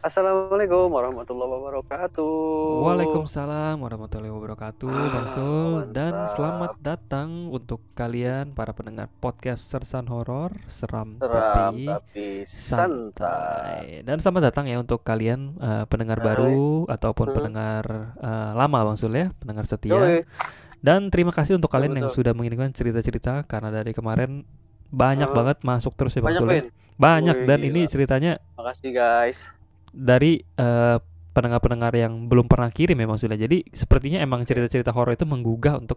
Assalamualaikum warahmatullahi wabarakatuh. Waalaikumsalam warahmatullahi wabarakatuh, Bang Sul, dan Mantap. selamat datang untuk kalian para pendengar podcast Sersan Horor, seram Seram tapi tapi santai. santai. Dan selamat datang ya untuk kalian pendengar Hai. baru ataupun Hmm. pendengar lama, Bang Sul ya, pendengar setia. Yoi. Dan terima kasih untuk Betul kalian yang betul. sudah mengirimkan cerita-cerita karena dari kemarin banyak Hmm. banget masuk terus ya, Bang Banyak Sul ya. Win. Banyak, Wih dan ini gila. ceritanya Makasih guys. dari pendengar-pendengar yang belum pernah kirim ya maksudnya. Jadi sepertinya emang Oke. cerita-cerita horor itu menggugah untuk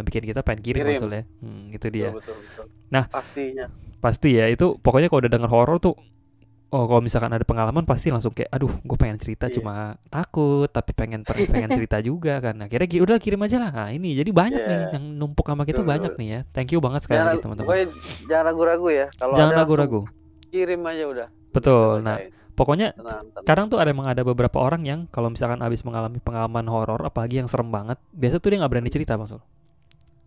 bikin kita pengen kirim Kirim. maksudnya. Gitu Betul dia. betul betul. Nah, Pastinya. pasti ya itu pokoknya kalau udah denger horor tuh, oh kalau misalkan ada pengalaman pasti langsung kayak aduh gue pengen cerita Iya. cuma takut tapi pengen cerita juga kan. Akhirnya udah kirim aja lah. Nah ini jadi banyak nih Iya. yang numpuk sama kita, banyak Betul. nih ya. Thank you banget sekali lagi teman-teman. Pokoknya jangan ragu-ragu ya. Kalau Jangan ada langsung ragu-ragu. kirim aja udah. Nanti kita Betul. Nah, bacain. pokoknya Tenang tenang. sekarang tuh emang ada beberapa orang yang kalau misalkan abis mengalami pengalaman horor apalagi yang serem banget, biasa tuh dia nggak berani cerita, Bang Sul.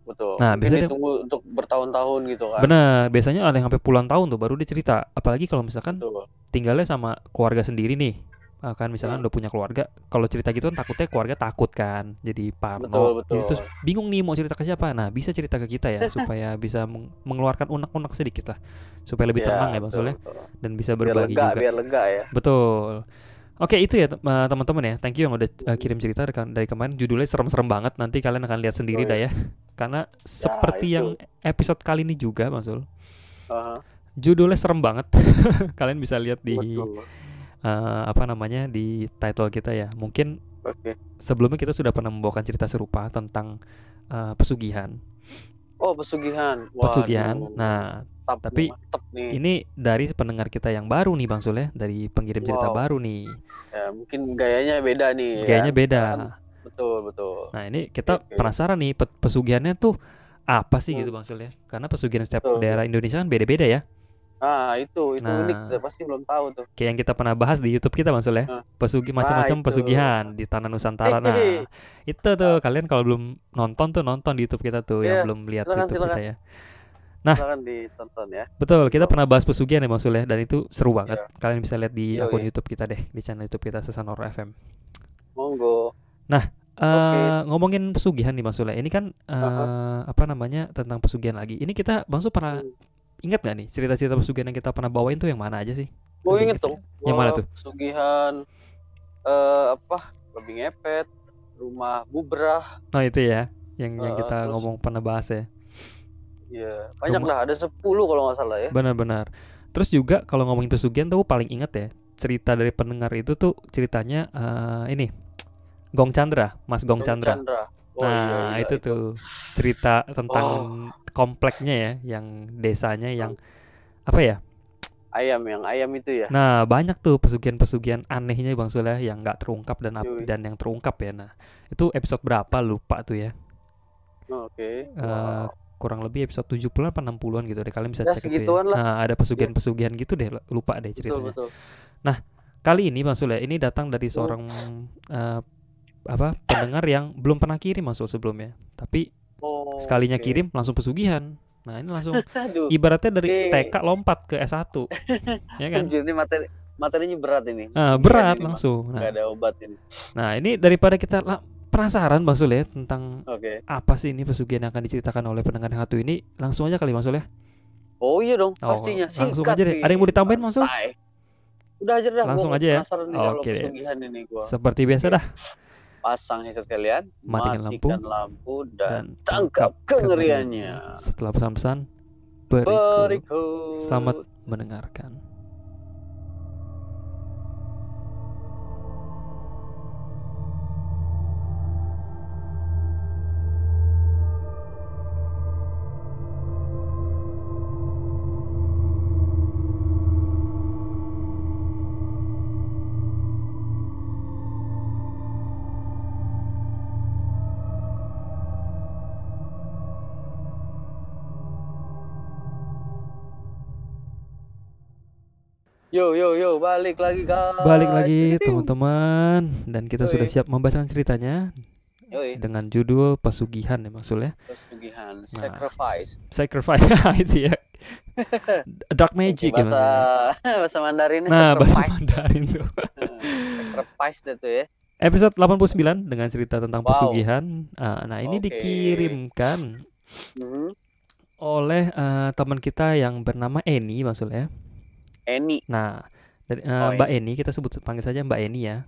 Betul. Nah, Mungkin biasanya dia ditunggu untuk bertahun-tahun gitu kan. bener, biasanya ada yang sampai puluhan tahun tuh baru dia cerita. Apalagi kalau misalkan Betul. tinggalnya sama keluarga sendiri nih. Kan misalkan Hmm. udah punya keluarga, kalau cerita gitu kan takutnya keluarga takut kan, jadi Betul parno. Jadi terus betul. bingung nih mau cerita ke siapa. Nah, bisa cerita ke kita ya supaya bisa mengeluarkan unek-unek sedikit lah. Supaya lebih tenang Ya ya, Bang Sul betul ya, betul. dan bisa berbagi juga. Biar lega ya. Betul. Oke, itu ya teman-teman ya. Thank you yang udah kirim cerita dari kemarin. Judulnya serem-serem banget. Nanti kalian akan lihat sendiri dah Yoi. ya. Karena Ya seperti yang itu. episode kali ini juga, Bang Sul. Aha, Judulnya serem banget. Kalian bisa lihat di betul. apa namanya di title kita ya. Mungkin Oke. sebelumnya kita sudah pernah membawakan cerita serupa tentang pesugihan. Oh, pesugihan. Pesugihan. Waduh. Nah, Mantap nih, tapi mantap nih. ini dari pendengar kita yang baru nih, Bang Sul ya, dari pengirim cerita Wow. baru nih. Ya, mungkin gayanya beda nih Gayanya kan. beda. Kan betul, betul. Nah ini Oke, kita oke. penasaran nih pesugihannya tuh apa sih gitu Hmm, Bang Sul ya. Karena pesugihan setiap betul, betul. daerah Indonesia kan beda-beda ya. Nah, itu unik. Kita Nah pasti belum tahu tuh. kayak yang kita pernah bahas di YouTube kita Bang Sul ya. Nah, Macam-macam itu. pesugihan di tanah Nusantara. Hehehe. Nah itu tuh kalian kalau belum nonton tuh nonton di YouTube kita tuh, yang Ya, belum lihat silakan YouTube kita silakan. ya. Nah Silakan ditonton ya. betul, kita Monggo. pernah bahas pesugihan ya Bang Sul ya, dan itu seru banget. Ya. Kalian bisa lihat di akun Yoi. YouTube kita deh, di channel YouTube kita Sesanor FM. Monggo. Nah, Oke. ngomongin pesugihan nih Bang Sul ya. Ini kan Aha. apa namanya tentang pesugihan lagi. Ini kita Bang Sul pernah Hmm. ingat nggak nih cerita-cerita pesugihan yang kita pernah bawain tuh yang mana aja sih? Gue Ada inget inget dong. nggak? Yang mana tuh? Pesugihan apa? Babi ngepet, rumah bubrah. Oh itu ya, yang kita Terus ngomong pernah bahas ya. ya banyak Rumah, lah, ada 10 kalau nggak salah ya. benar-benar. Terus juga kalau ngomongin pesugihan tuh paling inget ya cerita dari pendengar itu tuh ceritanya ini Gong Chandra, Mas Gong Dong Chandra. Chandra. Oh iya Nah gila itu itu. tuh cerita tentang Oh, kompleknya ya, yang desanya yang apa ya? yang ayam itu ya. Nah banyak tuh pesugihan-pesugihan anehnya Bang Sule yang nggak terungkap Yoi. dan yang terungkap ya. Nah itu episode berapa lupa tuh ya. Oke. Eh, Wow. kurang lebih episode 70-an apa 60-an gitu deh. Kalian bisa Ya cek itu ya. segituan lah. Nah ada Ya, pesugihan-pesugihan gitu deh, lupa deh betul ceritanya. betul. Nah kali ini Bang Sule ini datang dari Hmm. seorang eh, pendengar yang belum pernah kirim masuk sebelumnya. Tapi Oh, sekalinya oke. kirim langsung pesugihan. Nah ini langsung Aduh. ibaratnya dari Oke. TK lompat ke S1, ya kan? Anjir, ini materinya berat ini. Pesugihan Berat ini mah. langsung. Nggak ada obat ini. Nah ini daripada kita penasaran Bang Sul ya tentang Oke. apa sih ini pesugihan yang akan diceritakan oleh pendengar yang satu ini, langsung aja kali Bang Sul ya. Oh iya dong, Oh pastinya. langsung Singkat aja deh. Ada yang mau nih. ditambahin Bang Sul? Santai. Udah aja dah, Langsung gua aja ya. penasaran nih kalau Oke deh. pesugihan ini gua. Seperti biasa Oke. dah. Pasang headset kalian, Matikan lampu dan dan tangkap kengeriannya. kengeriannya. Setelah pesan-pesan berikut. Berikut. Selamat mendengarkan. Yo, balik lagi Balik guys. lagi Piu. teman-teman, dan kita sudah Yoi, siap membacakan ceritanya yoi, dengan judul pesugihan ya maksudnya. pesugihan, Nah, sacrifice. sacrifice itu ya. Dark magic ya bahasa bahasa Mandarinnya Nah, bahasa sacrifice. Mandarin tuh. Sacrifice deh tuh ya. Episode 89 dengan cerita tentang Wow. pesugihan. Nah, ini Oke. dikirimkan Mhm. oleh teman kita yang bernama Eni maksudnya. Eni. Nah, dari, Oh, Mbak Eni, kita panggil saja Mbak Eni ya.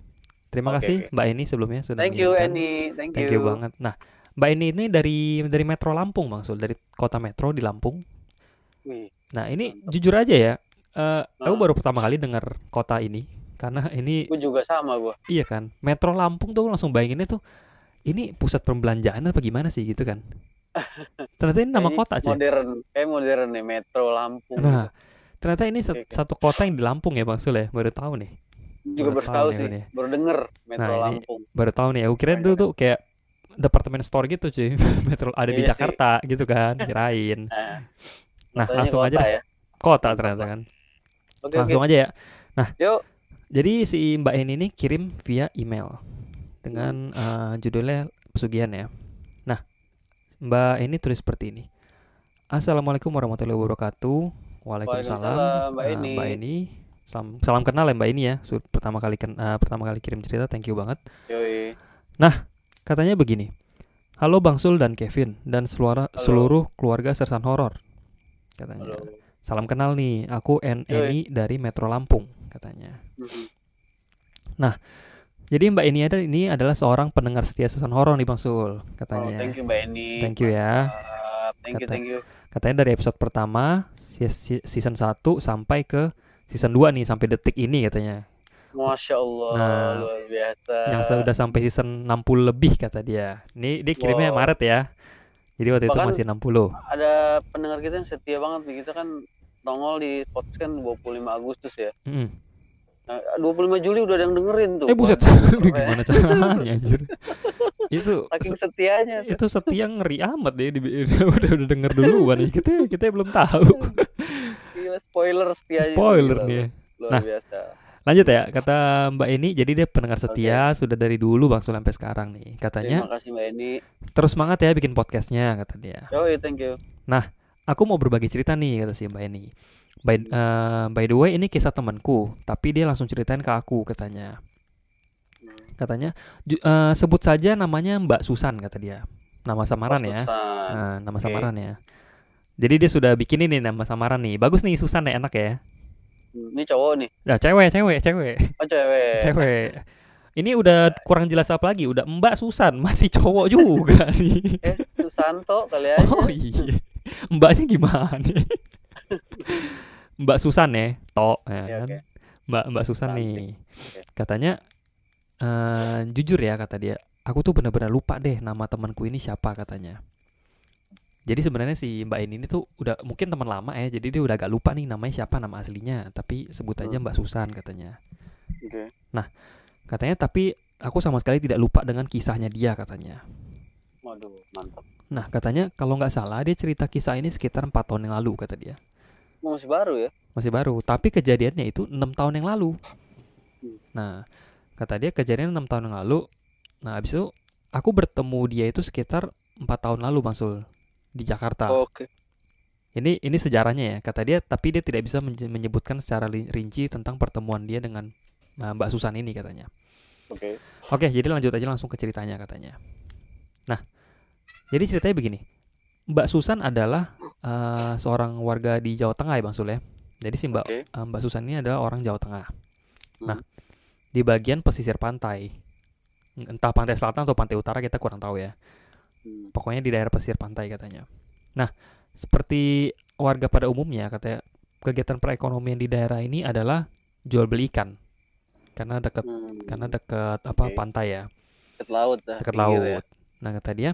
Terima Oke, kasih oke. Mbak Eni sebelumnya sudah Thank you mengirimkan. Eni, thank Thank you you. banget. Nah, Mbak Eni ini dari Metro Lampung Bang Sul, dari kota Metro di Lampung. Wih, Nah, ini mantap. jujur aja ya, aku Nah, baru pertama kali dengar kota ini karena ini gue juga sama gue. iya kan, Metro Lampung tuh langsung bayanginnya tuh ini pusat perbelanjaan apa gimana sih gitu kan. Ternyata ini nama Kayaknya kota cuy. modern nih Metro Lampung. Nah, ternyata ini Oke, oke. satu kota yang di Lampung ya Bang Sul ya, baru tahu nih. Juga baru tahu sih, nih. baru denger Metro Nah, ini Lampung. baru tahu nih. Aku kirain Keren, tuh kayak departemen store gitu cuy. Metro ada di Iya sih. Jakarta gitu kan, kirain. Nah, Katanya langsung kota aja deh. ya. Kota Mantap ternyata lah. kan. Oke, Langsung oke. aja ya. Nah, Yuk. jadi si Mbak Eni ini kirim via email dengan judulnya pesugihan ya. Nah, Mbak Eni tulis seperti ini. Assalamualaikum warahmatullahi wabarakatuh. Waalaikumsalam. Mbak Eni. Mbak Eni. Salam kenal ya Mbak Eni ya. Pertama kali kirim cerita, thank you banget. Yoi. Katanya begini. Halo Bang Sul dan Kevin dan seluruh keluarga Sersan Horor. Katanya. Halo. Salam kenal nih, aku Eni dari Metro Lampung katanya. Mhm. Jadi Mbak Eni ini adalah seorang pendengar setia Sersan Horor nih Bang Sul Oh, katanya. thank you Mbak Eni. Thank you ya. Mantap. Thank you. Katanya dari episode pertama season 1 sampai ke season 2 nih sampai detik ini katanya. Masya Allah, Nah, luar biasa. Yang sudah sampai season 60 lebih kata dia. Ini dia kirimnya Wow. Maret ya. Jadi waktu itu Bahkan masih 60. Ada pendengar kita yang setia banget nih, kita kan nongol di podcast kan 25 Agustus ya. Mm. Nah, 25 Juli udah ada yang dengerin tuh. Buset. Waduh, keren. Gimana caranya anjir. Itu Saking setianya tuh. itu setia ngeri amat deh udah denger duluan nih. Kita belum tahu. Gila, spoiler setianya. Spoiler Gila, nih ya. luar Nah, biasa. lanjut ya, kata Mbak Eni, jadi dia pendengar setia sudah dari dulu Bang Sul sampai sekarang nih. Katanya, Terima kasih Mbak Eni. terus semangat ya bikin podcastnya kata dia. Yoi, thank you. Aku mau berbagi cerita nih kata si Mbak Eni. By the way ini kisah temanku, tapi dia langsung ceritain ke aku katanya. Katanya sebut saja namanya Mbak Susan kata dia. Nama samaran ya. Susan. Nama Oke. samaran ya. Jadi dia sudah bikin ini nama samaran nih. Bagus nih Susan ya, enak ya. Ini cowok nih. Nah, cewek. Oh, cewek. Ini udah kurang jelas apa lagi? Udah Mbak Susan, masih cowok juga nih. Susanto kali aja. Oh iya. Mbaknya gimana? Mbak Susan ya, ya Oke, kan? oke. Mbak Susan Cantik. nih. Katanya jujur ya kata dia, aku tuh benar-benar lupa deh nama temanku ini siapa katanya. Jadi sebenarnya si Mbak ini tuh udah mungkin teman lama ya, jadi dia udah agak lupa nih namanya siapa, nama aslinya, tapi sebut aja Mbak Susan katanya. Oke. Katanya tapi aku sama sekali tidak lupa dengan kisahnya dia katanya. Waduh, mantap. Nah katanya kalau nggak salah dia cerita kisah ini sekitar 4 tahun yang lalu kata dia. Masih baru ya? Masih baru, tapi kejadiannya itu 6 tahun yang lalu. Nah kata dia kejadian 6 tahun yang lalu. Nah abis itu aku bertemu dia itu sekitar 4 tahun lalu Bang Sul, di Jakarta. Oke. Ini sejarahnya ya kata dia, tapi dia tidak bisa menyebutkan secara rinci tentang pertemuan dia dengan Mbak Susan ini katanya. Oke, jadi lanjut aja langsung ke ceritanya katanya. Nah, jadi ceritanya begini. Mbak Susan adalah seorang warga di Jawa Tengah ya Bang Sul ya. Jadi si Mbak Susan ini adalah orang Jawa Tengah. Nah, di bagian pesisir pantai. Entah pantai selatan atau pantai utara kita kurang tahu ya. Pokoknya di daerah pesisir pantai katanya. Nah, seperti warga pada umumnya katanya kegiatan perekonomian di daerah ini adalah jual beli ikan. Karena dekat pantai ya. Dekat laut. Ya. Nah, kata dia.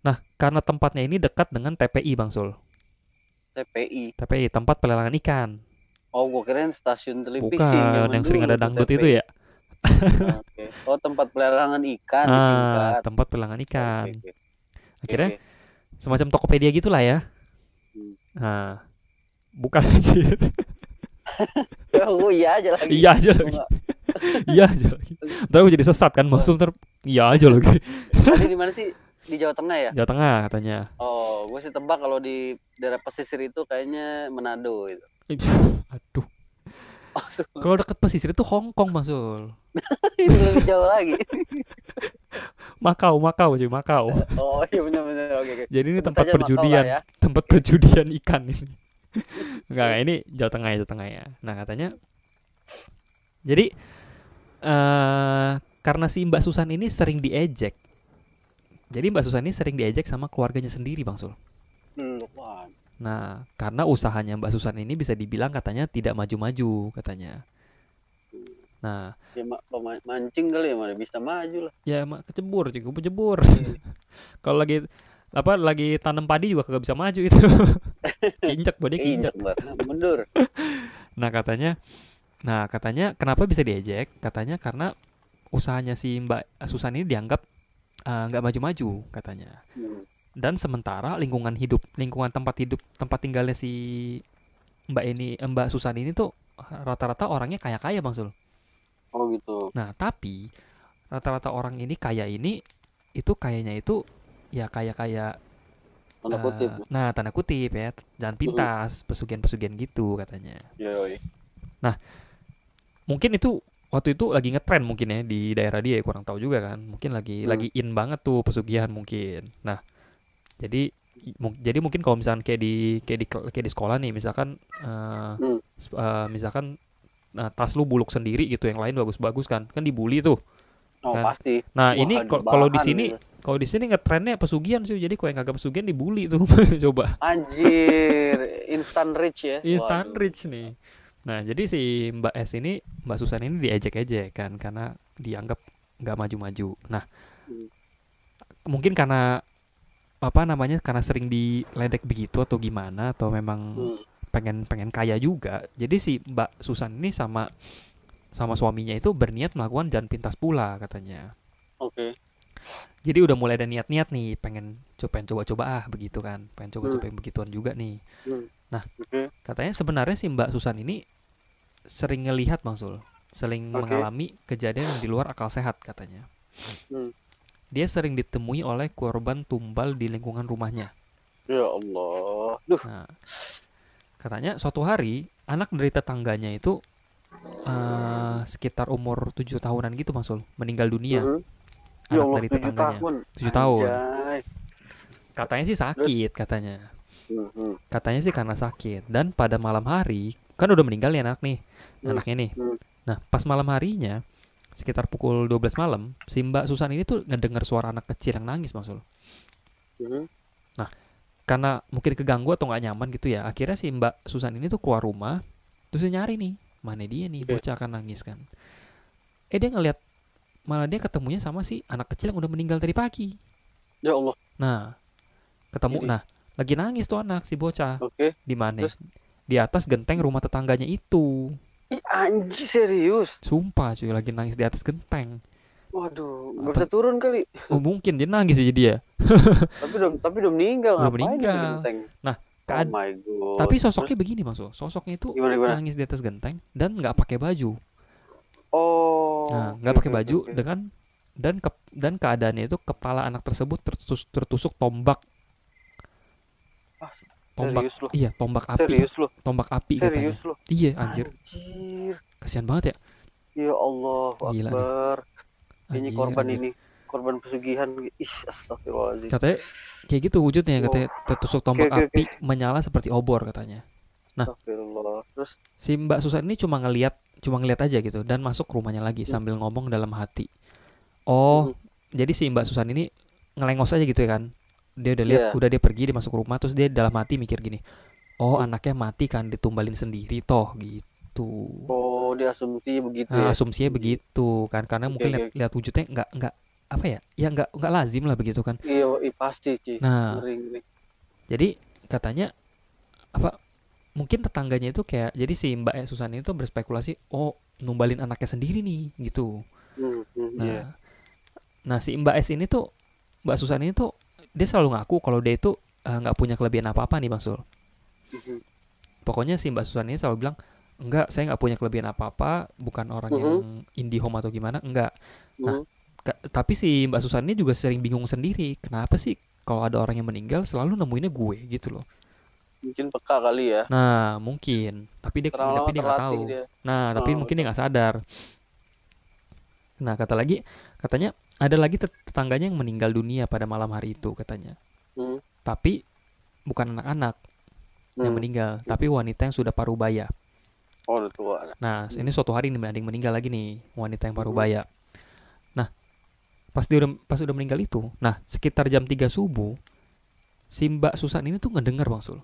Nah, karena tempatnya ini dekat dengan TPI Bang Sul. TPI, tempat pelelangan ikan. Oh, gua kirain stasiun televisi. Bukan, yang sering ada dangdut itu ya. Okay. Oh, tempat pelelangan ikan disingkat. Tempat pelelangan ikan. Okay. Akhirnya semacam Tokopedia gitulah ya. Nah, bukan anjir. Oh, iya aja lagi. Iya aja lagi. Ntar gue jadi sesat kan, maksud iya aja lagi. Tadi di mana sih? di Jawa Tengah ya? Jawa Tengah katanya. Oh, gue sih tebak kalau di daerah pesisir itu kayaknya Manado itu. Aduh. Kalau dekat pesisir itu Hong Kong, Bang Sul. Ini lebih jauh lagi. Makau cuy, Makau. Oh iya benar. Oke. Jadi ini Sebut tempat aja perjudian, Makau lah ya. tempat perjudian ikan ini. Enggak, ini Jawa Tengah ya. Nah katanya, jadi karena si Mbak Susan ini sering diejek, jadi Mbak Susan ini sering diejek sama keluarganya sendiri, Bang Sul. Nah, karena usahanya Mbak Susan ini bisa dibilang katanya tidak maju-maju katanya. Nah, ya mancing kali ya, mana bisa maju lah. Ya kecebur, cukup kecebur. Kalau lagi tanam padi juga kagak bisa maju itu. Kinjek, bodi kinjek. Mundur. Nah, katanya kenapa bisa diejek? Katanya karena usahanya si Mbak Susan ini dianggap nggak maju-maju katanya. Dan sementara lingkungan tempat tinggalnya si Mbak Susan ini tuh rata-rata orangnya kaya-kaya, Bang Sul. Oh gitu. Nah, tapi rata-rata orang ini kaya ini itu kayaknya itu ya kaya tanda kutip. Tanda kutip ya, jangan pintas, pesugihan-pesugihan gitu katanya. Yoi. Nah, mungkin itu waktu itu lagi ngetren mungkin ya di daerah dia, kurang tahu juga kan. Mungkin lagi in banget tuh pesugihan mungkin. Nah, jadi mungkin kalau misalkan kayak di sekolah nih, misalkan misalkan tas lu buluk sendiri gitu, yang lain bagus-bagus kan dibully tuh. Kan? Pasti. Nah, ini kalau di sini ngetrennya pesugihan sih. Jadi kalau yang kagak pesugihan dibully tuh. Coba. Anjir, instant rich ya. Instant rich nih. Nah, jadi si Mbak Susan ini diejek-ejek kan karena dianggap nggak maju-maju. Nah, mungkin karena karena sering diledek begitu atau gimana, atau memang pengen kaya juga. Jadi si Mbak Susan ini sama suaminya itu berniat melakukan jalan pintas pula katanya. Oke. Jadi udah mulai ada niat-niat nih, pengen coba-coba begitu kan, pengen coba-coba yang begituan juga nih. Nah, katanya sebenarnya si Mbak Susan ini sering ngelihat, Bang Sul, sering mengalami kejadian yang di luar akal sehat katanya. Dia sering ditemui oleh korban tumbal di lingkungan rumahnya. Ya Allah. Nah, katanya suatu hari anak dari tetangganya itu sekitar umur 7 tahunan gitu, Bang Sul, meninggal dunia. Anak dari tetangganya 7 tahun. Katanya sih sakit. Katanya sih karena sakit. Dan pada malam hari, kan udah meninggal ya anaknya nih. Nah, pas malam harinya sekitar pukul 12 malam, si Mbak Susan ini tuh ngedengar suara anak kecil yang nangis, Bang Sul. Nah, karena mungkin keganggu atau nggak nyaman gitu ya, akhirnya si Mbak Susan ini tuh keluar rumah, terus dia nyari nih, mana dia nih bocah akan nangis kan. Dia ngeliat, malah dia ketemunya sama si anak kecil yang udah meninggal tadi pagi. Ya Allah. Nah, ketemu, lagi nangis tuh anak si bocah. Di mana? Di atas genteng rumah tetangganya itu. Anjir, serius? Sumpah cuy, lagi nangis di atas genteng. Waduh, nggak bisa turun kali. Oh, mungkin dia nangis aja dia. tapi udah meninggal. Udah meninggal. Nah, tapi sosoknya begini, Mas. Sosoknya itu gimana? Nangis di atas genteng dan nggak pakai baju. Oh. Nggak pakai baju dan keadaannya itu kepala anak tersebut tertusuk tombak. Iya, tombak api. Serius lo? Tombak api serius katanya. Iya, anjir. Kasihan banget ya. Ya Allah Akbar. Ini korban pesugihan. Astagfirullahaladzim. Katanya kayak gitu wujudnya, katanya tertusuk tombak api menyala seperti obor katanya. Nah, terus si Mbak Susan ini cuma ngeliat aja gitu dan masuk ke rumahnya lagi sambil ngomong dalam hati. Jadi si Mbak Susan ini ngelengos aja gitu ya kan. Dia udah lihat, udah dia pergi, dia masuk rumah, terus dia dalam hati mikir gini, anaknya mati kan, ditumbalin sendiri toh gitu. Dia asumsinya begitu ya. Asumsinya begitu kan, karena mungkin lihat wujudnya nggak apa ya, nggak lazim lah begitu kan. Iya, pasti sih. Nah, jadi katanya mungkin tetangganya itu kayak, jadi si Mbak Susan itu berspekulasi, numbalin anaknya sendiri nih gitu. Nah si Mbak Susan ini tuh dia selalu ngaku kalau dia itu nggak punya kelebihan apa-apa nih, Bang Sul. Pokoknya si Mbak Susan ini selalu bilang, enggak, saya nggak punya kelebihan apa-apa, bukan orang yang indie home atau gimana, enggak. Nah, Tapi si Mbak Susan ini juga sering bingung sendiri. Kenapa sih kalau ada orang yang meninggal selalu nemuinnya gue gitu loh. Mungkin peka kali ya. Nah, mungkin. Tapi dia Lama-lama nggak tahu. dia. Nah, tapi mungkin dia nggak sadar. Nah, katanya ada lagi tetangganya yang meninggal dunia pada malam hari itu katanya. Tapi bukan anak-anak yang meninggal, tapi wanita yang sudah parubaya. Oh, udah tua. Nah, ini suatu hari nih ada yang meninggal lagi nih, wanita yang parubaya. Nah, pas udah meninggal itu, nah sekitar jam 3 subuh, si Mbak Susan ini tuh ngedengar Bang Sul.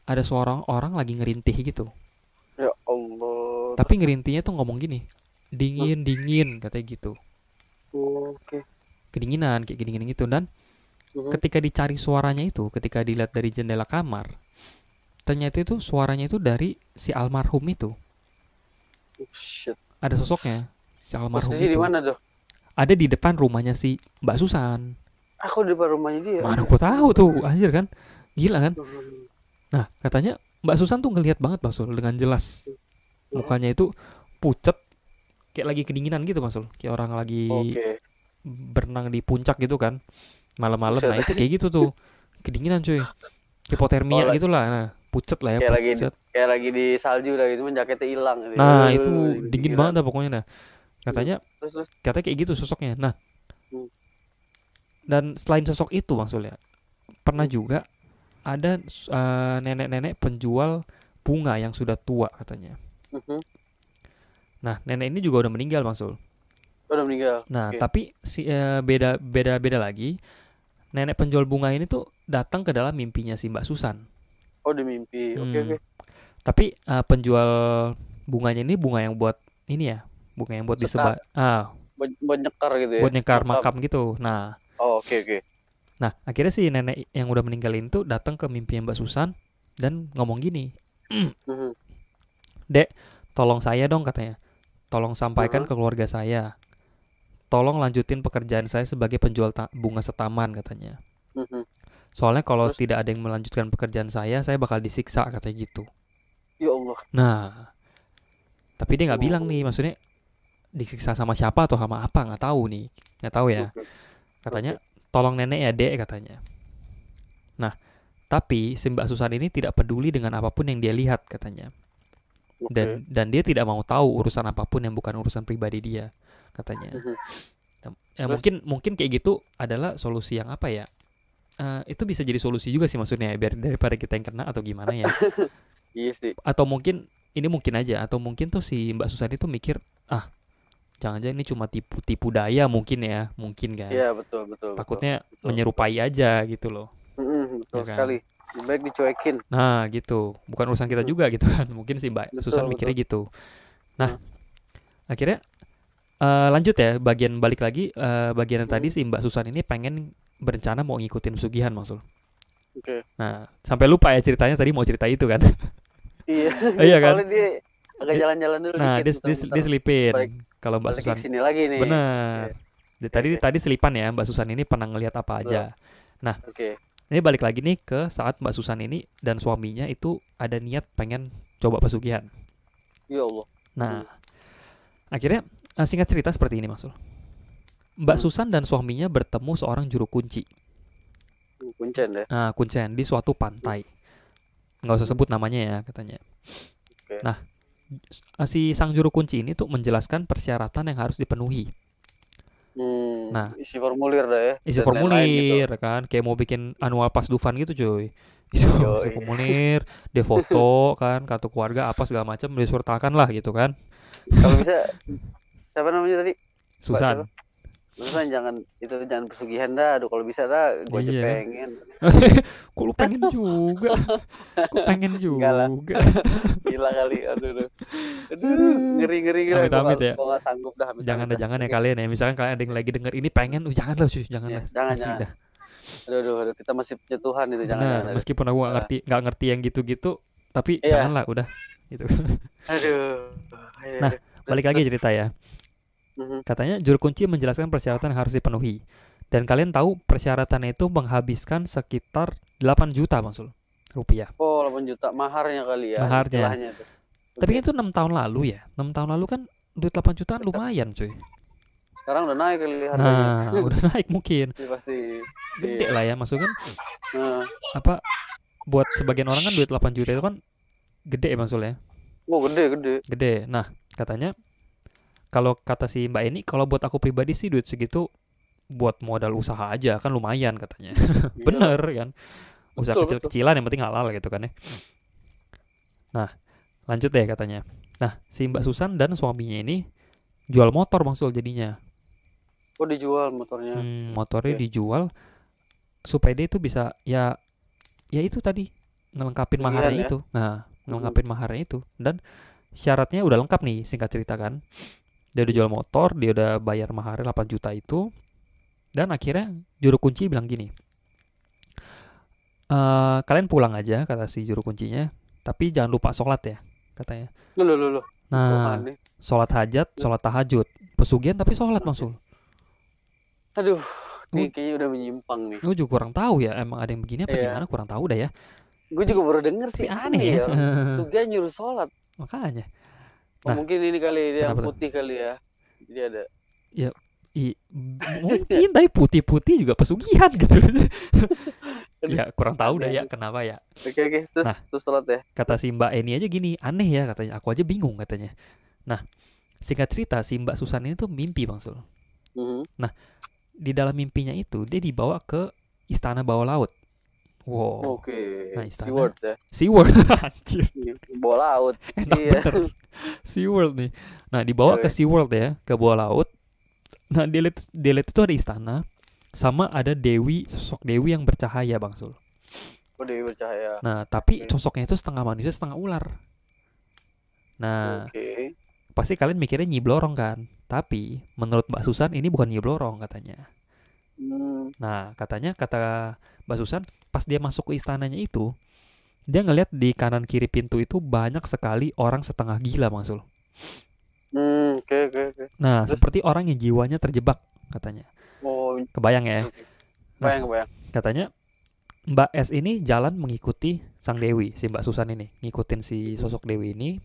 Ada seorang orang lagi ngerintih gitu. Ya Allah. Tapi ngerintihnya tuh ngomong gini, dingin katanya gitu. Oke. Kedinginan kayak kedinginan gitu. Dan ketika dicari suaranya itu, ketika dilihat dari jendela kamar, ternyata itu suaranya itu dari si almarhum itu. Shit. Ada sosoknya si almarhum itu. Di mana tuh? Ada di depan rumahnya si Mbak Susan. Aku di depan rumahnya dia. Mana aku tahu tuh, anjir kan? Gila kan? Nah, katanya Mbak Susan tuh ngelihat banget Bang Sul dengan jelas. Mukanya itu pucet, kayak lagi kedinginan gitu Bang Sul. Kayak orang lagi berenang di puncak gitu kan. Malam-malam, nah itu kayak gitu tuh. Kedinginan cuy. Hipotermia gitu lah. Nah, pucet lah ya. Kayak lagi di salju lah gitu, jaketnya hilang gitu. Nah, itu dingin banget dah pokoknya dah. Katanya kayak gitu sosoknya. Nah, dan selain sosok itu Bang Sul ya, pernah juga ada nenek-nenek penjual bunga yang sudah tua katanya. Nah, nenek ini juga udah meninggal Bang Sul. Udah meninggal. Nah, tapi beda lagi. Nenek penjual bunga ini tuh datang ke dalam mimpinya si Mbak Susan. Oh, di mimpi. Oke. Tapi penjual bunganya ini bunga yang buat ini ya, bunga yang buat disebar. Buat nyekar gitu ya. Buat nyekar makam gitu. Nah. Oh, oke. Nah, akhirnya si nenek yang udah meninggalin tuh datang ke mimpi Mbak Susan dan ngomong gini. Dek, tolong saya dong katanya. Tolong sampaikan ke keluarga saya. Tolong lanjutin pekerjaan saya sebagai penjual bunga setaman katanya. Soalnya kalau tidak ada yang melanjutkan pekerjaan saya bakal disiksa katanya gitu. Ya Allah. Nah, tapi dia nggak bilang nih, maksudnya disiksa sama siapa atau sama apa, nggak tahu nih, nggak tahu ya. Katanya tolong nenek ya dek katanya. Nah, tapi si Mbak Susan ini tidak peduli dengan apapun yang dia lihat katanya. Dan dia tidak mau tahu urusan apapun yang bukan urusan pribadi dia katanya. Ya, mungkin kayak gitu adalah solusi yang apa ya? Itu bisa jadi solusi juga sih maksudnya, biar daripada kita yang kena atau gimana ya. Iya sih. Atau mungkin aja, atau mungkin tuh si Mbak Susan itu mikir, jangan-jangan ini cuma tipu daya mungkin kan. Iya, betul. Takutnya menyerupai aja gitu loh. Betul ya kan? Sekali. Lebih baik dicuekin. Nah, gitu. Bukan urusan kita juga gitu kan. Mungkin si Mbak Susan mikirnya gitu. Nah, akhirnya lanjut ya, balik lagi bagian tadi si Mbak Susan ini pengen berencana mau ngikutin pesugihan Maksud. Oke. Nah, sampai lupa ya ceritanya tadi mau cerita itu kan. Iya kan. Soalnya dia agak jalan-jalan dulu. Nah, dia selipin kalau Mbak Susan. Sini lagi nih. Benar. Tadi selipan ya, Mbak Susan ini pernah ngelihat apa aja. Nah, ini balik lagi nih ke saat Mbak Susan ini dan suaminya itu ada niat pengen coba pesugihan. Ya Allah. Nah, akhirnya singkat cerita seperti ini Maksud. Mbak Susan dan suaminya bertemu seorang juru kunci. Kuncen ya? Nah, kuncen di suatu pantai. Nggak usah sebut namanya ya katanya. Nah, si sang juru kunci ini tuh menjelaskan persyaratan yang harus dipenuhi. Nah, isi formulir dah ya. Isi formulir gitu. Kan, kayak mau bikin annual pass Dufan gitu cuy. Isi formulir, dia foto kan, kartu keluarga apa segala macam disertakan lah gitu kan. Kalau bisa, siapa namanya tadi? Susan. Susan jangan pesugihan dah. Aduh kalau bisa dah, gue aja pengen. Kok lu pengen juga? Kok pengen juga? Gila kali, aduh. Ngeri. Amit ya. Gue gak sanggup dah. Jangan ya kalian ya. Misalkan kalian ada yang lagi denger ini pengen, jangan lah cuy, jangan lah. Jangan. Aduh, kita masih punya Tuhan itu, jangan. Meskipun aku nggak ngerti yang gitu-gitu, tapi janganlah udah gitu. Aduh. Nah, balik lagi cerita ya. Katanya juru kunci menjelaskan persyaratan yang harus dipenuhi. Dan kalian tahu persyaratannya itu menghabiskan sekitar 8 juta Maksud rupiah. Oh, 8 juta maharnya kali ya. Maharnya. Tapi itu 6 tahun lalu ya. 6 tahun lalu kan duit 8 jutaan lumayan cuy. Sekarang udah naik kali harganya. Nah, udah naik mungkin. Iya, pasti. Gede Iya. lah ya, maksudnya kan Nah. apa buat sebagian orang kan duit 8 juta itu kan gede ya maksudnya. Oh, gede. Gede. Nah, katanya kalau kata si Mbak ini, kalau buat aku pribadi sih duit segitu buat modal usaha aja kan lumayan katanya. Iya. Bener kan? Usaha Betul. kecil-kecilan yang penting halal gitu kan ya. Nah, lanjut deh katanya. Nah, si Mbak Susan dan suaminya ini jual motor Bang Sul jadinya. Oh, dijual motornya. Motornya Oke. dijual supaya dia itu bisa ya itu tadi ngelengkapin Lebihan maharnya ya. itu. Nah, ngelengkapin maharnya itu dan syaratnya udah lengkap nih singkat cerita kan. Dia udah jual motor, dia udah bayar maharnya 8 juta itu dan akhirnya juru kunci bilang gini. Kalian pulang aja kata si juru kuncinya, tapi jangan lupa sholat ya katanya. Loh. Nah, Aneh. sholat hajat, sholat tahajud, pesugihan tapi sholat Bang Sul. Aduh, Gue kayaknya udah menyimpang nih. juga kurang tahu ya, emang ada yang begini apa gimana kurang tahu dah ya. Gue juga baru denger Tapi sih, aneh aneh ya. ya orang pesugihan nyuruh sholat. Makanya. Oh, mungkin ini kali dia yang kenapa tuh? putih kali ya. Jadi ada. Ya, mungkin tapi putih-putih juga pesugihan gitu. Ya kurang tahu dah ya kenapa ya. Oke. Terus sholat ya. Kata si Mbak Eni aja gini, aneh ya katanya. Aku aja bingung katanya. Nah, singkat cerita si Mbak Susan ini tuh mimpi Bang Sul. Nah, di dalam mimpinya itu dia dibawa ke istana bawah laut. Wow. Oke. Nah, istana SeaWorld ya. SeaWorld anjir. Bawah laut. Enak bener. SeaWorld nih. Nah, dibawa ke SeaWorld ya, ke bawah laut. Nah, dia lihat itu ada istana sama ada Dewi, sosok Dewi yang bercahaya Bang Sul. Oh, Dewi bercahaya. Nah, tapi sosoknya itu setengah manusia, setengah ular. Nah, pasti kalian mikirnya Nyi Blorong kan? Tapi menurut Mbak Susan ini bukan Nyi Blorong katanya. Nah, katanya kata Mbak Susan pas dia masuk ke istananya itu, dia ngelihat di kanan kiri pintu itu banyak sekali orang setengah gila Bang Sul. Oke. Nah, seperti orang yang jiwanya terjebak katanya. Oh, kebayang ya. Kebayang. Katanya Mbak S ini jalan mengikuti sang Dewi, si Mbak Susan ini, ngikutin si sosok Dewi ini.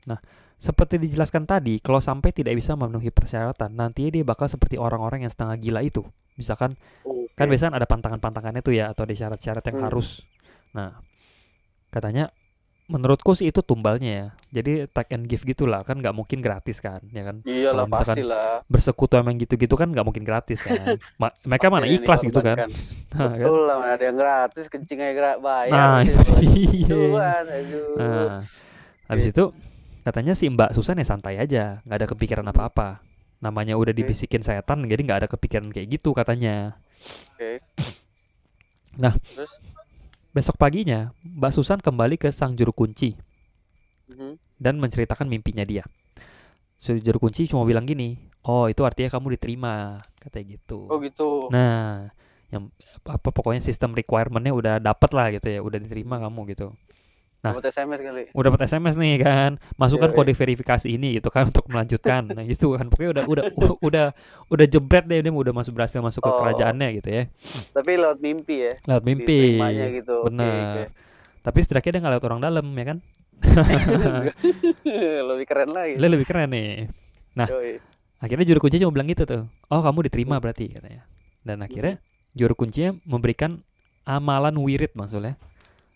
Nah, seperti dijelaskan tadi, kalau sampai tidak bisa memenuhi persyaratan, nanti dia bakal seperti orang-orang yang setengah gila itu. Misalkan, kan biasanya ada pantangan-pantangannya tuh ya, atau ada syarat-syarat yang harus. Nah, katanya, menurutku sih itu tumbalnya ya. Jadi take and give gitulah, kan nggak mungkin gratis kan, ya kan? Iyalah, pastilah. Bersekutu emang gitu-gitu kan nggak mungkin gratis kan. Mereka mana ikhlas gitu kan. Betul lah, ada yang gratis, kencing aja bayar. Nah, itu dia. Nah, habis itu katanya si Mbak Susan ya santai aja, nggak ada kepikiran apa-apa. Namanya udah dibisikin setan, jadi nggak ada kepikiran kayak gitu katanya. Nah, terus besok paginya Mbak Susan kembali ke sang juru kunci dan menceritakan mimpinya dia. Juru kunci cuma bilang gini, oh itu artinya kamu diterima, katanya gitu. Oh gitu. Nah, yang apa pokoknya sistem requirement-nya udah dapet lah gitu ya, udah diterima kamu gitu. Nah, dapat SMS kali. Udah dapat SMS nih kan. Masukkan kode verifikasi ini gitu kan untuk melanjutkan. Nah, gitu kan. Pokoknya udah jebret deh, dia udah berhasil masuk ke kerajaannya gitu ya. Tapi lewat mimpi ya. Lewat mimpi. Gitu. Benar. Tapi setidaknya dia nggak lewat orang dalam ya kan. Lebih keren lagi. Lebih keren nih. Nah, akhirnya juru kunci cuma bilang gitu tuh. Oh, kamu diterima berarti katanya. Dan akhirnya juru kuncinya memberikan amalan wirid maksudnya.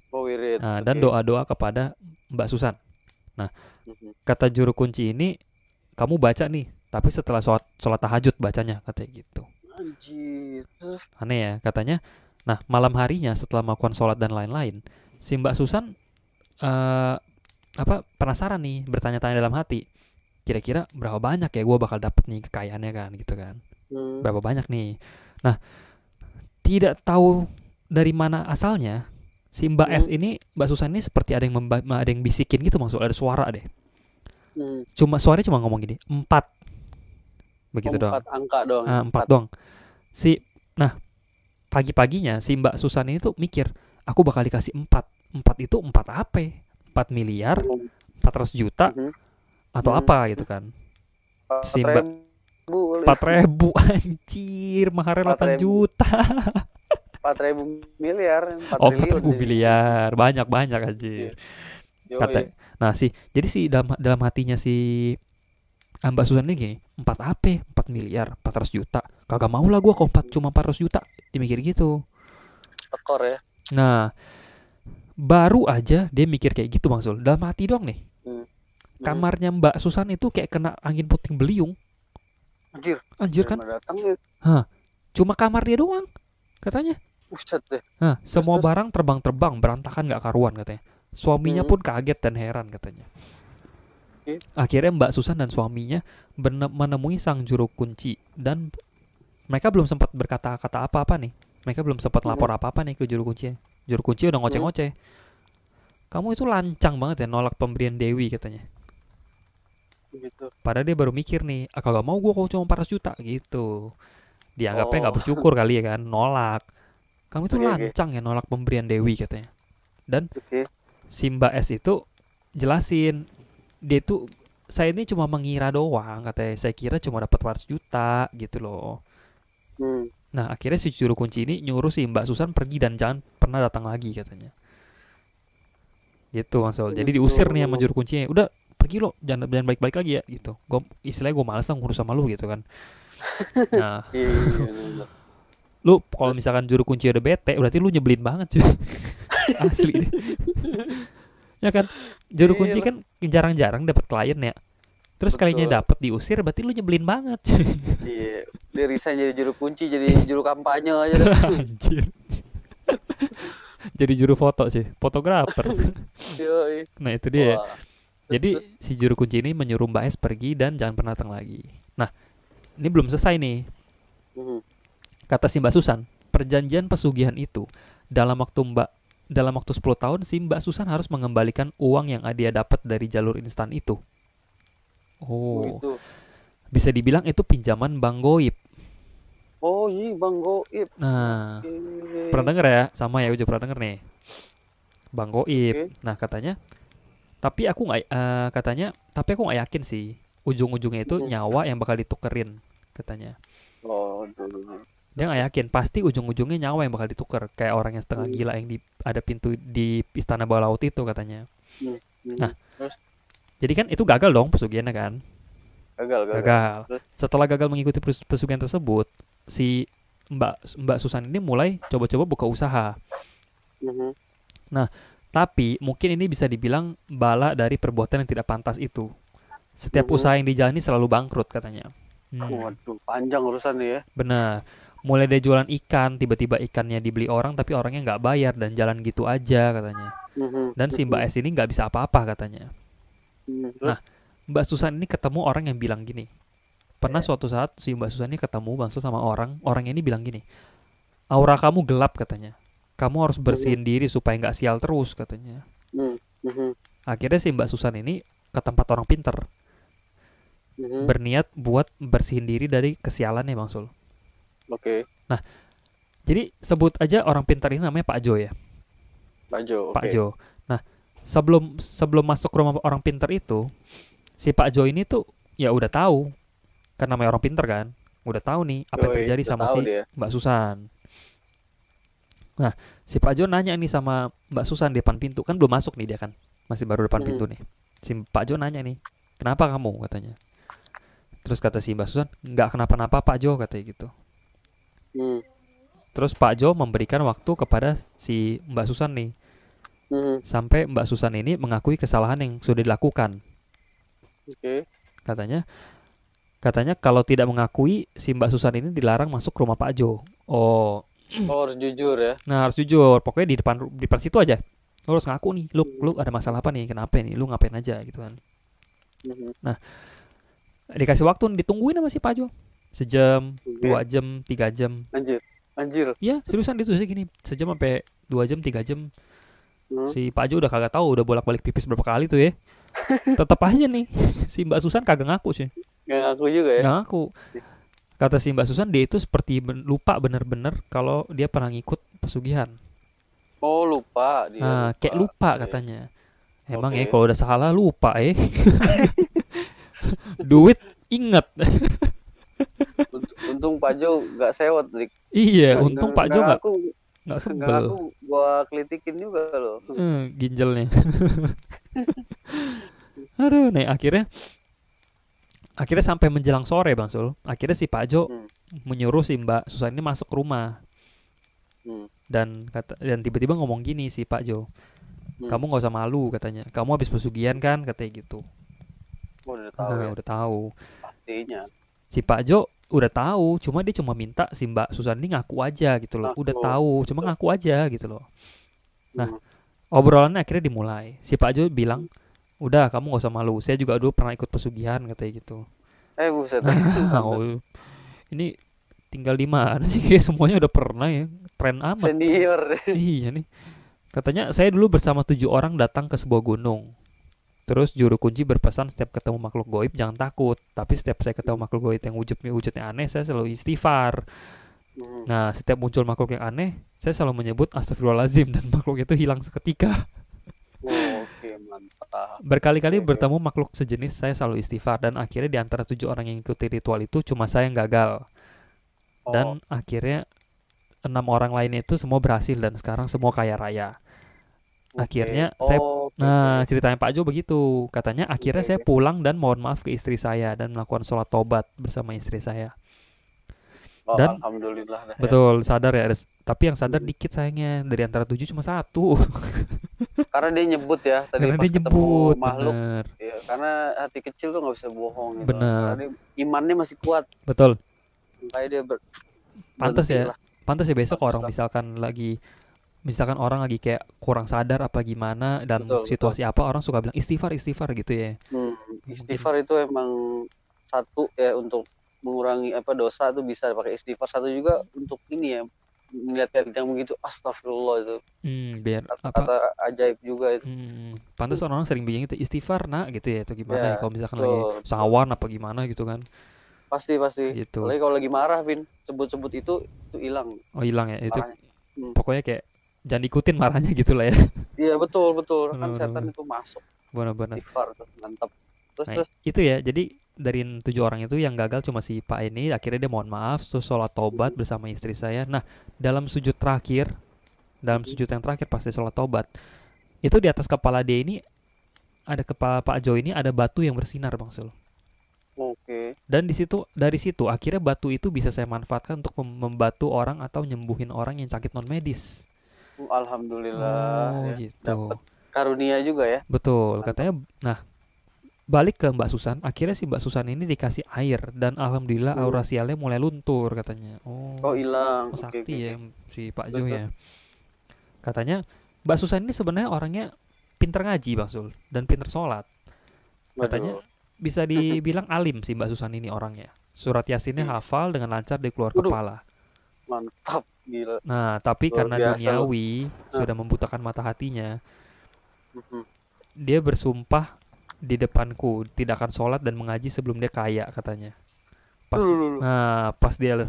Oh, wirid. Nah, dan doa-doa kepada Mbak Susan. Nah, kata juru kunci ini, kamu baca nih, tapi setelah sholat tahajud bacanya, katanya gitu. Anjir. Aneh ya, katanya. Nah, malam harinya setelah melakukan sholat dan lain-lain, si Mbak Susan penasaran nih, bertanya-tanya dalam hati, kira-kira berapa banyak ya gue bakal dapet nih kekayaannya kan, gitu kan. Berapa banyak nih. Nah, tidak tahu dari mana asalnya, si Mbak S ini, Mbak Susan ini seperti ada yang bisikin gitu, maksud ada suara deh. Suaranya cuma ngomong gini, 4. Begitu doang. 4 angka doang. 4 doang. Nah, pagi-paginya si Mbak Susan ini tuh mikir, aku bakal dikasih 4. 4 itu 4 apa? 4 miliar, 400 juta, atau apa gitu kan. Si Mbak 4.000 anjir, maharnya 8 juta. 4.000 miliar, 4.000 miliar, banyak anjir. Nah jadi dalam hatinya si Mbak Susan ini gini, 4 AP, 4 miliar, 400 juta. Kagak mau lah gue kok cuma 400 juta. Dia mikir gitu. Tekor ya. Nah, baru aja dia mikir kayak gitu Bang Sul. Dalam hati doang nih. Kamarnya Mbak Susan itu kayak kena angin puting beliung. Anjir kan? Cuma kamar dia doang katanya. Buset deh. Semua barang terbang-terbang, berantakan gak karuan katanya. Suaminya pun kaget dan heran katanya. Akhirnya Mbak Susan dan suaminya menemui sang juru kunci. Dan mereka belum sempat berkata-kata apa-apa nih. Mereka belum sempat lapor apa-apa nih ke juru kunci. Juru kunci udah ngoceh-ngoceh. Kamu itu lancang banget ya nolak pemberian Dewi katanya. Gitu. Padahal dia baru mikir nih, kagak mau gue kalau cuma 400 juta gitu. Dianggapnya gak bersyukur kali ya kan, nolak. Kamu itu lancang ya nolak pemberian Dewi katanya. Dan si Mbak S itu jelasin, dia tuh, saya ini cuma mengira doang katanya. Saya kira cuma dapat 400 juta gitu loh. Nah akhirnya si juru kunci ini nyuruh si Mbak Susan pergi dan jangan pernah datang lagi katanya. Gitu Bang Sol. Jadi diusir nih sama juru kuncinya. Udah pergi lo, jangan balik-balik lagi ya gitu. Istilahnya gue males lah ngurus sama lu gitu kan. Nah lu kalau misalkan juru kunci udah bete, berarti lu nyebelin banget cuy. Asli deh. Ya kan, juru kunci kan jarang-jarang dapat klien ya. Terus kalinya dapat diusir, berarti lu nyebelin banget cuy. Iya, dia resign jadi juru kunci, jadi juru kampanye aja. Anjir. Jadi juru foto sih, fotografer. Nah itu dia. Jadi si juru kunci ini menyuruh Mbak S pergi dan jangan pernah datang lagi. Nah ini belum selesai nih. Kata si Mbak Susan, perjanjian pesugihan itu dalam waktu 10 tahun si Mbak Susan harus mengembalikan uang yang dia dapat dari jalur instan itu. Gitu. Bisa dibilang itu pinjaman Bang Goib. Oh iya Bang Goib. Nah, pernah denger ya? Sama ya, udah pernah denger nih. Bang Goib. Nah katanya, tapi aku nggak yakin sih. Ujung-ujungnya itu nyawa yang bakal ditukerin katanya. Dia nggak yakin, pasti ujung-ujungnya nyawa yang bakal dituker. Kayak orang yang setengah gila yang ada pintu di istana bawah laut itu katanya. Nah, jadi kan itu gagal dong pesugihannya kan? Gagal. Setelah gagal mengikuti pesugihan tersebut, si Mbak Susan ini mulai coba-coba buka usaha. Nah, tapi mungkin ini bisa dibilang bala dari perbuatan yang tidak pantas itu. Setiap usaha yang dijalani selalu bangkrut katanya. Waduh, panjang urusannya ya. Benar. Mulai dari jualan ikan, tiba-tiba ikannya dibeli orang tapi orangnya nggak bayar dan jalan gitu aja katanya. Dan si Mbak S ini nggak bisa apa-apa katanya. Nah, Mbak Susan ini ketemu orang yang bilang gini. Pernah suatu saat si Mbak Susan ini ketemu Bang Sul sama orang ini bilang gini. Aura kamu gelap katanya. Kamu harus bersihin diri supaya nggak sial terus katanya. Akhirnya si Mbak Susan ini ke tempat orang pinter. Berniat buat bersihin diri dari kesialannya Bang Sul. Nah, jadi sebut aja orang pintar ini namanya Pak Jo ya. Pak Jo. Nah, sebelum masuk rumah orang pintar itu, si Pak Jo ini tuh ya udah tahu, kan namanya orang pintar kan, udah tahu nih apa yang terjadi sama si Mbak Susan. Nah, si Pak Jo nanya nih sama Mbak Susan di depan pintu, kan belum masuk nih dia kan, masih baru depan pintu nih. Si Pak Jo nanya nih, kenapa kamu katanya. Terus kata si Mbak Susan, nggak kenapa-napa Pak Jo katanya gitu. Terus Pak Jo memberikan waktu kepada si Mbak Susan nih, sampai Mbak Susan ini mengakui kesalahan yang sudah dilakukan. Katanya kalau tidak mengakui, si Mbak Susan ini dilarang masuk rumah Pak Jo. Harus jujur ya. Nah harus jujur, pokoknya di depan situ aja. Lu harus ngaku nih, lu ada masalah apa nih, kenapa nih, lu ngapain aja gitu kan. Nah dikasih waktu, ditungguin sama si Pak Jo. Sejam, 2 jam, 3 jam. Anjir. Iya, seriusan ditulisnya gini, sejam sampai 2 jam, 3 jam. Si Pak Jo udah kagak tahu, udah bolak-balik pipis berapa kali tuh ya. Tetap aja nih, si Mbak Susan kagak ngaku sih. Gak ngaku juga ya? Gak ngaku. Kata si Mbak Susan, dia itu seperti lupa bener-bener kalau dia pernah ngikut pesugihan. Lupa dia. Nah, kayak lupa katanya. Emang ya kalau udah salah lupa duit inget. Untung Pak Jo gak sewot, Dik. Iya, untung Pak Jo gak sebel. Gak aku gua kelitikin juga loh. Ginjalnya. Aduh, nih Akhirnya sampai menjelang sore Bang Sul, akhirnya si Pak Jo menyuruh si Mbak Susan ini masuk ke rumah. Dan tiba-tiba ngomong gini si Pak Jo, kamu nggak usah malu katanya, kamu habis pesugihan kan katanya gitu. Udah tahu ya. Udah tahu. Pastinya. Si Pak Jo udah tahu, cuma dia cuma minta si Mbak Susan ini ngaku aja gitu loh. Udah tahu, cuma ngaku aja gitu loh. Nah, obrolannya akhirnya dimulai. Si Pak Jo bilang, udah kamu nggak usah malu, saya juga dulu pernah ikut pesugihan katanya gitu. Buset. Ini tinggal di mana sih, kayak semuanya udah pernah ya, keren amat. Senior. Iya nih. Katanya saya dulu bersama 7 orang datang ke sebuah gunung. Terus juru kunci berpesan setiap ketemu makhluk goib jangan takut. Tapi setiap saya ketemu makhluk goib yang wujudnya aneh, saya selalu istighfar. Nah, setiap muncul makhluk yang aneh, saya selalu menyebut astagfirullahaladzim dan makhluk itu hilang seketika. Oke, mantap. Berkali-kali bertemu makhluk sejenis, saya selalu istighfar. Dan akhirnya di antara 7 orang yang ikuti ritual itu, cuma saya yang gagal. Dan akhirnya 6 orang lainnya itu semua berhasil dan sekarang semua kaya raya. Akhirnya ceritanya Pak Jo begitu. Katanya akhirnya saya pulang dan mohon maaf ke istri saya dan melakukan sholat tobat bersama istri saya. Dan alhamdulillah betul sadar ya. Tapi yang sadar dikit sayangnya, dari antara 7 cuma 1. Karena dia nyebut ya tadi. Karena dia nyebut makhluk. Ya, karena hati kecil tuh nggak bisa bohong. Gitu. Bener. Karena imannya masih kuat. Betul. Kayak dia pantas ya besok orang misalkan orang lagi kayak kurang sadar apa gimana dan situasi apa, orang suka bilang istighfar gitu ya. Istighfar itu emang satu ya untuk mengurangi dosa tuh bisa pakai istighfar. Satu juga untuk ini ya, melihat yang begitu astagfirullah itu. Biar kata ajaib juga itu. Pantas orang sering bilang itu istighfar nak gitu ya, atau gimana ya, kalau misalkan lagi sawan apa gimana gitu kan. Pasti gitu. Apalagi kalau lagi marah, Vin, sebut itu hilang. Hilang ya itu. Pokoknya kayak jangan ikutin marahnya gitu lah ya. Iya betul kan setan itu masuk. Benar-benar. Istighfar tuh mantap. Terus itu ya, jadi dari 7 orang itu yang gagal cuma si Pak ini. Akhirnya dia mohon maaf, terus sholat tobat bersama istri saya. Nah, dalam sujud yang terakhir pas dia sholat tobat, itu di atas kepala dia ini, ada kepala Pak Jo ini ada batu yang bersinar Bang Sul. Dan dari situ akhirnya batu itu bisa saya manfaatkan untuk membantu orang atau nyembuhin orang yang sakit non medis. Alhamdulillah. Gitu. Dapat karunia juga ya. Betul. Mantap. Katanya. Nah, balik ke Mbak Susan, akhirnya si Mbak Susan ini dikasih air dan alhamdulillah aura sialnya mulai luntur katanya. Hilang. Sakti ya si Pak Jo ya. Katanya Mbak Susan ini sebenarnya orangnya pinter ngaji Bang Sul dan pinter sholat. Katanya bisa dibilang alim sih Mbak Susan ini orangnya. Surat Yasinnya hafal dengan lancar di keluar kepala. Mantap, gila. Nah, tapi karena duniawi sudah membutakan mata hatinya, dia bersumpah di depanku tidak akan sholat dan mengaji sebelum dia kaya katanya. Pas dia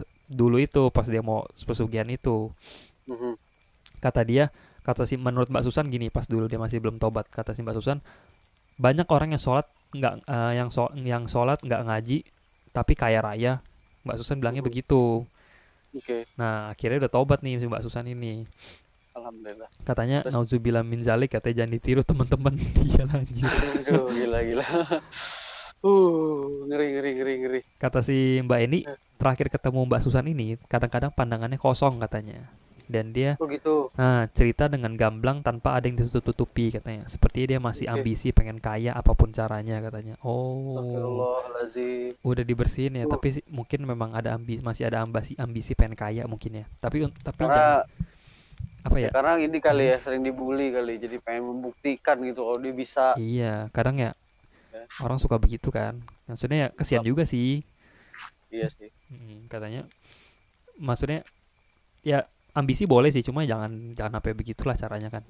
mau pesugihan itu, menurut Mbak Susan gini, pas dulu dia masih belum tobat, kata si Mbak Susan, banyak orang yang sholat yang sholat nggak ngaji tapi kaya raya. Mbak Susan bilangnya begitu. Nah, akhirnya udah tobat nih si Mbak Susan ini. Alhamdulillah. Katanya nauzubillah min zalik, katanya jangan ditiru teman-teman. Iya lanjut. Aduh, gila. Ngeri. Kata si Mbak ini terakhir ketemu Mbak Susan ini, kadang-kadang pandangannya kosong katanya. Dan dia cerita dengan gamblang tanpa ada yang ditutup-tutupi katanya. Sepertinya dia masih ambisi pengen kaya apapun caranya katanya. Udah dibersihin ya, tapi mungkin memang masih ada ambisi pengen kaya mungkin ya. Tapi karena apa ya? Karena ini kali ya sering dibully kali, jadi pengen membuktikan gitu kalau dia bisa. Iya, kadang ya orang suka begitu kan. Maksudnya ya kesian juga sih. Iya sih. Katanya maksudnya ya ambisi boleh sih, cuma jangan sampai begitulah caranya kan.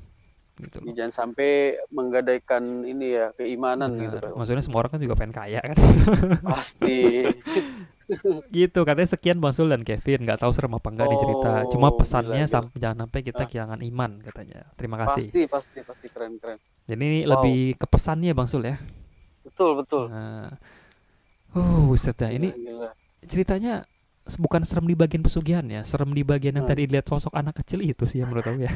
Gitu. Jangan sampai menggadaikan ini ya keimanan. Benar. Gitu kan. Maksudnya semua orang kan juga pengen kaya kan. Pasti. Gitu katanya. Sekian Bang Sul dan Kevin, nggak tahu serem apa enggak nih cerita. Cuma pesannya jangan sampai kita kehilangan iman katanya. Terima kasih. Pasti keren. Jadi ini lebih ke pesannya Bang Sul ya. Betul. Buset ya. Ini ceritanya bukan serem di bagian pesugihannya, serem di bagian yang tadi lihat sosok anak kecil itu sih yang menurut aku ya.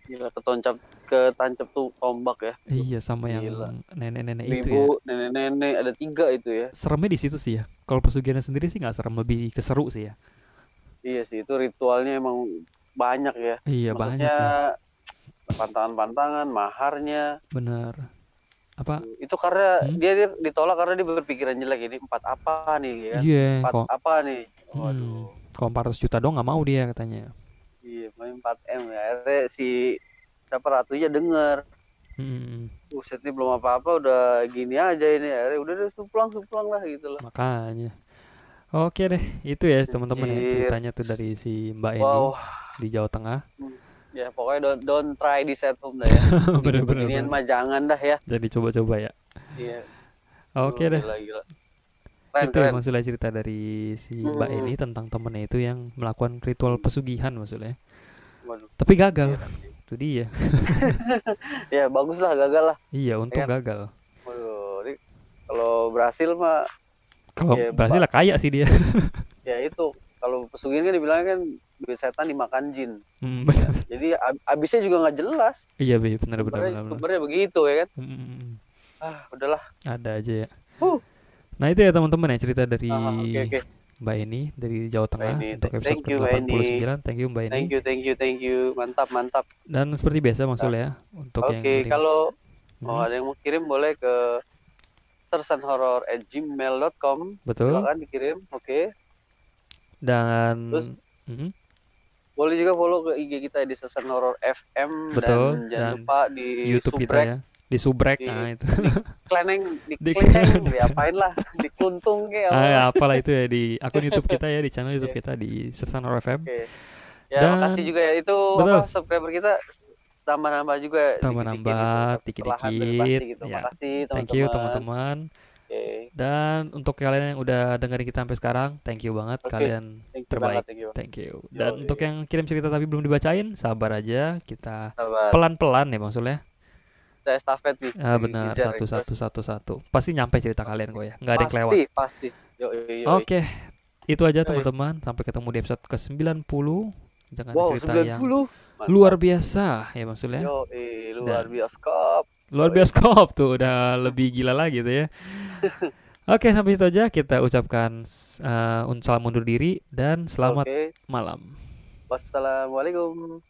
Gila, ketancap tuh tombak ya. Iya, sama Gila. yang nenek-nenek itu Ibu, ya. nenek-nenek ada 3 itu ya. Seremnya di situ sih ya. Kalau pesugihannya sendiri sih nggak serem, lebih keseru sih ya. Iya sih, itu ritualnya emang banyak ya. Iya, Maksudnya, banyak ya. pantangan-pantangan, maharnya. Bener. Apa? Itu karena dia ditolak karena dia berpikiran jelek, ini 4 apa nih ya. Iya. 4 apa nih. Waduh. Kalau 400 juta dong nggak mau dia katanya. Iya, main 4M ya. Akhirnya si siapa ratunya denger. Buset nih belum apa-apa udah gini aja ini. Akhirnya udah deh suplang lah gitu lah. Makanya. Oke deh, itu ya teman-teman ya ceritanya tuh dari si Mbak Eni di Jawa Tengah. Ya pokoknya don't try this at home dah ya. Bener-bener mah jangan dah ya. Jadi coba-coba ya. Iya. Oke deh. Gila. Itu maksudnya cerita dari si Mbak Eni tentang temennya itu yang melakukan ritual pesugihan maksudnya. Waduh. Tapi gagal. Itu dia. Ya bagus lah, gagal lah. Iya, untung gagal. Waduh, ini kalau berhasil mah. Kalau ya, berhasil lah kaya sih dia. Ya itu, kalau pesugihan kan dibilangnya kan duit setan dimakan jin. Ya, jadi abisnya juga nggak jelas. Iya benar. Sumbernya begitu ya kan. Udahlah. Ada aja ya. Nah itu ya teman-teman ya cerita dari Mbak Eni dari Jawa Tengah untuk episode ke-89. Thank you Mbak Eni. Thank you. Mantap. Dan seperti biasa Masul ya untuk yang kirim. Kalau ada yang mau kirim boleh ke sersanhoror@gmail.com. Betul. Silakan dikirim. Dan terus, boleh juga follow ke IG kita di Sersan Horor FM. Betul. Dan jangan lupa di YouTube Subrek. Kita ya. Di Subrek, nah itu. Di Kleneng, diapain lah, dikuntung kayak apalah itu ya di akun YouTube kita ya, di channel YouTube kita di Sersan Horor FM. Ya, makasih juga ya itu subscriber kita tambah-nambah juga. Tambah-nambah dikit-dikit. Gitu. Ya. Makasih teman-teman. Thank you teman-teman. Dan untuk kalian yang udah dengerin kita sampai sekarang, thank you banget. Kalian terbaik. Thank you. Dan untuk yang kirim cerita tapi belum dibacain, sabar aja. Kita pelan-pelan ya maksudnya. Saya estafet nih. Benar, satu. Pasti nyampe cerita kalian kok ya. Nggak ada yang kelewat. Pasti. Oke. Itu aja teman-teman. Sampai ketemu di episode ke-90 dengan cerita 90. Yang luar biasa ya maksudnya. Luar bioskop tuh udah lebih gila lagi tuh ya. Oke, sampai situ aja kita ucapkan salam undur diri dan selamat malam. Wassalamualaikum.